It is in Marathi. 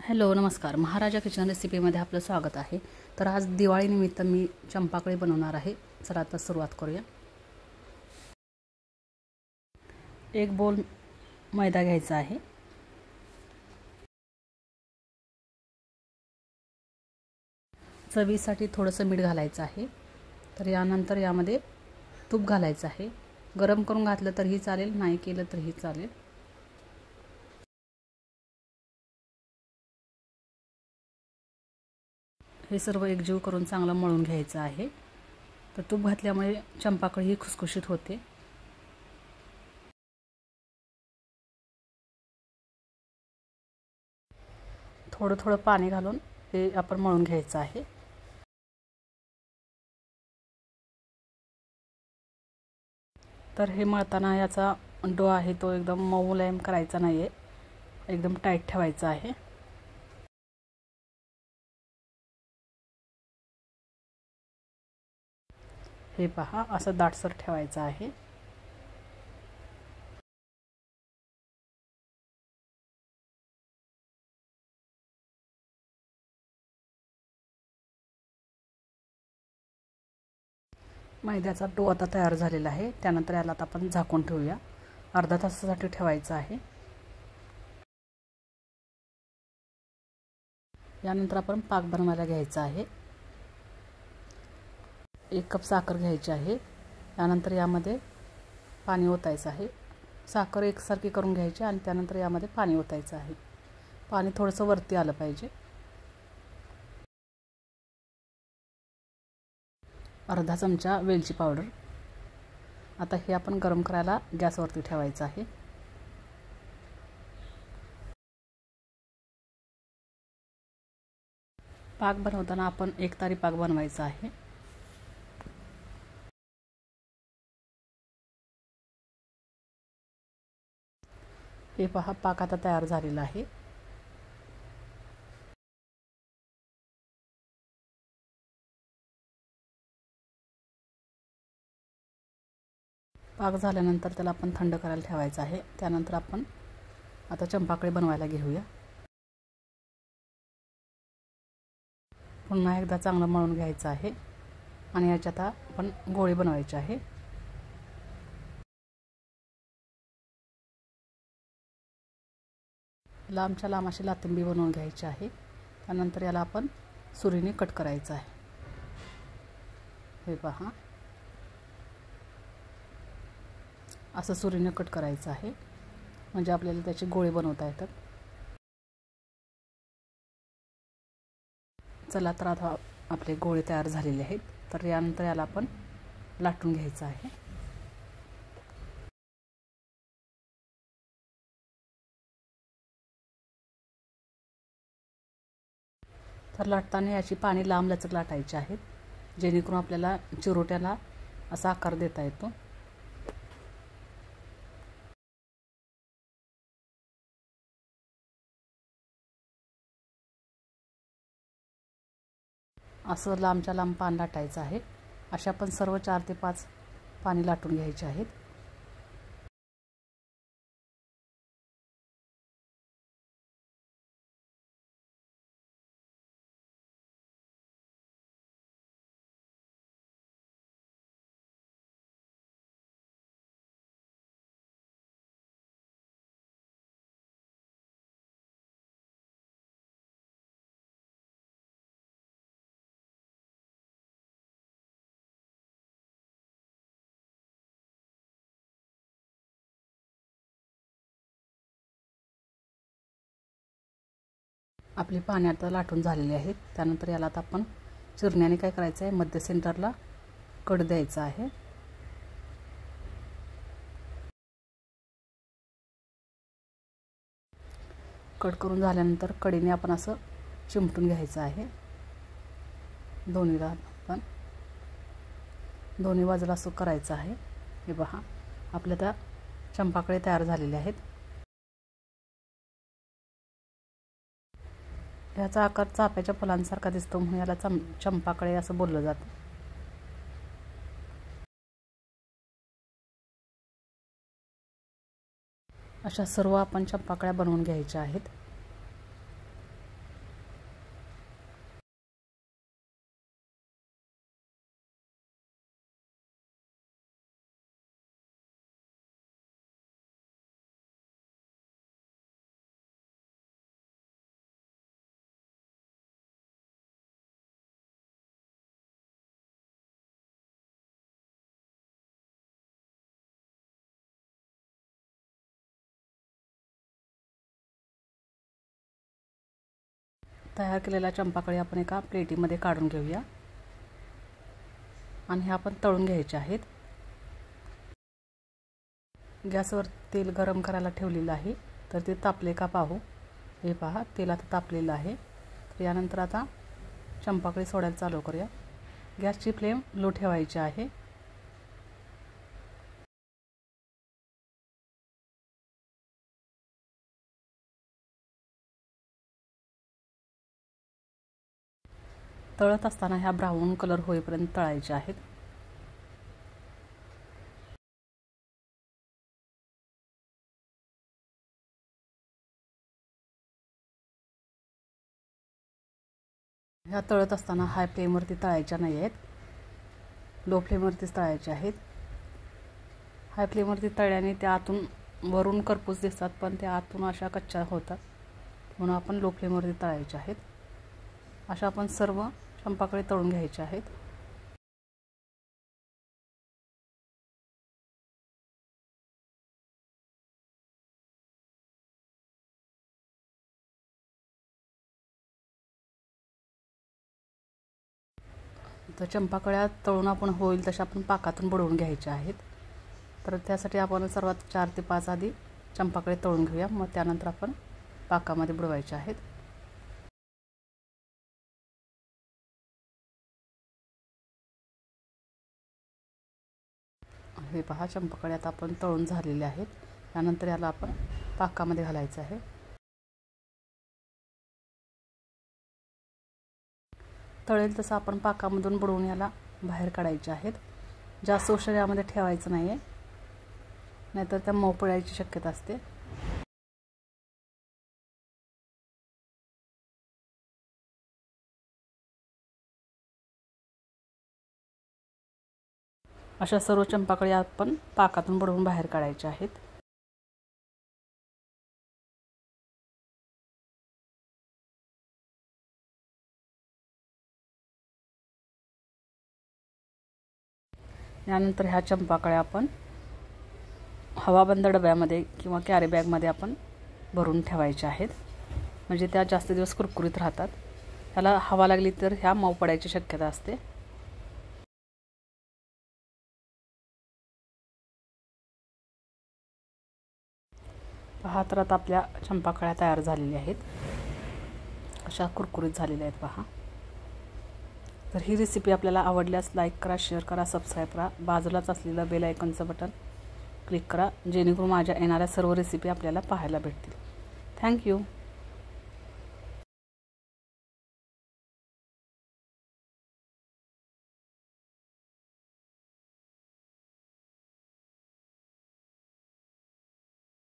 हॅलो नमस्कार, महाराजा किचन रेसिपीमध्ये आपलं स्वागत आहे। तर आज दिवाळीनिमित्त मी चंपाकळी बनवणार आहे। चला आता सुरुवात करूया। एक बोल मैदा घ्यायचा आहे। चवीसाठी थोडंसं मीठ घालायचं आहे। तर यानंतर यामध्ये तूप घालायचं आहे। गरम करून घातलं तरीही चालेल, नाही केलं तरीही चालेल। हे सर्व एकजीव करून चांगलं मळून घ्यायचं आहे। तर तूप घातल्यामुळे चंपाकळी ही खुसखुशीत होते। थोडं थोडं पाणी घालून हे आपण मळून घ्यायचं आहे। तर हे मळताना याचा डो आहे तो एकदम मऊ मुलायम करायचा नाही आहे, एकदम टाईट ठेवायचा आहे। हे पहा, असं दाटसर ठेवायचं आहे। मैद्याचा डो आता तयार झालेला आहे। त्यानंतर याला आता आपण झाकून ठेवूया। अर्धा तासासाठी ठेवायचं आहे। यानंतर आपण पाक बनवायला घ्यायचा आहे। 1 कप साखर घ्यायची आहे। त्यानंतर यामध्ये पाणी ओतायचं आहे। साखर एकसारखी करून घ्यायची आणि त्यानंतर यामध्ये पाणी ओतायचं आहे। पाणी थोडंसं वरती आलं पाहिजे। अर्धा चमचा वेलची पावडर। आता हे आपण गरम करायला गॅसवरती ठेवायचं आहे। पाक बनवताना आपण एकतारी पाक बनवायचा आहे। हे पहा, पाक आता तयार झालेला आहे। पाक झाल्यानंतर त्याला आपण थंड करायला ठेवायचं आहे। त्यानंतर आपण आता चंपाकळी बनवायला घेऊया। पुन्हा एकदा चांगलं मळून घ्यायचं आहे आणि याच्यात आपण गोळे बनवायचे आहे। लांबच्या लांब अशी लातिंबी बनवून घ्यायची आहे। त्यानंतर याला आपण सुरीने कट करायचं आहे। हे पहा, असं सुरीने कट करायचं आहे, म्हणजे आपल्याला त्याचे गोळे बनवता येतात। चला तर आता आपले गोळे तयार झालेले आहेत। तर यानंतर याला आपण लाटून घ्यायचं आहे। तर लाटताना याची पाणी लांब लचक लाटायची आहेत, जेणेकरून आपल्याला चिरोट्याला असा आकार देता येतो। असं लांबच्या लांब पान लाटायचं आहे। अशा पण सर्व 4 ते 5 पाणी लाटून घ्यायचे आहेत। आपली पाने आता लाटून झालेली आहेत। त्यानंतर याला आता आपण चिरण्याने काय करायचं आहे, मध्य सेंटरला कट द्यायचा आहे। कट करून झाल्यानंतर कढीने आपण असं चिमटून घ्यायचं आहे। दोन्हीला आपण दोन्ही बाजूला असं करायचं आहे। हे पहा, आपल्या त्या चंपाकळी तयार झालेल्या आहेत। याचा आकार चाफ्याच्या फुलांसारखा दिसतो, म्हणून याला चंपाकळी असं बोललं जातं। अशा सर्व आपण चंपाकळ्या बनवून घ्यायच्या आहेत। तयार केलेल्या चंपाकळी आपण एका प्लेटीमध्ये काढून घेऊया आणि हे आपण तळून घ्यायचे आहेत। गॅसवर तेल गरम करायला ठेवलेलं आहे, तर ते तापले का पाहू। हे पहा, तेल आता तापलेलं आहे। तर यानंतर आता चंपाकळी सोडायला चालू करूया। गॅसची फ्लेम लो ठेवायची आहे। तळत असताना ह्या ब्राऊन कलर होईपर्यंत तळायचे आहेत। ह्या तळत असताना हाय फ्लेमवरती तळायच्या नाही आहेत, लो फ्लेमवरतीच तळायच्या आहेत। हाय फ्लेमवरती तळल्याने त्या आतून वरून करपूस दिसतात, पण त्या आतून अशा कच्च्या होतात, म्हणून आपण लो फ्लेमवरती तळायच्या आहेत। अशा आपण सर्व चंपाकळी तळून घ्यायचे आहेत। तर चंपाकळ्या तळून आपण होईल तशा आपण पाकातून बुडवून घ्यायच्या आहेत। तर त्यासाठी आपण सर्वात 4 ते 5 आधी चंपाकळी तळून घेऊया, मग त्यानंतर आपण पाकामध्ये बुडवायचे आहेत। हे पहा, चंपाकळी आता आपण तळून झालेले आहेत। त्यानंतर याला आपण पाकामध्ये घालायचं आहे। तळेल तसं आपण पाकामधून बुडवून याला बाहेर काढायचे आहेत। जास्त उशीर यामध्ये ठेवायचं नाही आहे, नाहीतर त्या मऊ पडायची शक्यता असते। अशा सर्व चंपाकळी आपण पाकातून बुडवून बाहेर काढायच्या आहेत। यानंतर ह्या चंपाकळ्या आपण हवाबंद डब्यामध्ये किंवा कॅरी बॅगमध्ये आपण भरून ठेवायच्या आहेत, म्हणजे त्या जास्त दिवस कुरकुरीत राहतात। त्याला हवा लागली तर ह्या मऊ पडायची शक्यता असते। पहा, तर आता आपल्या चंपाकळ्या तयार झालेल्या आहेत, अशा कुरकुरीत झालेल्या आहेत पहा। तर ही रेसिपी आपल्याला आवडल्यास लाईक करा, शेअर करा, सबस्क्राईब करा। बाजूलाच असलेलं बेल आयकॉनचं बटन क्लिक करा, जेणेकरून माझ्या येणाऱ्या सर्व रेसिपी आपल्याला पाहायला भेटतील। थँक्यू।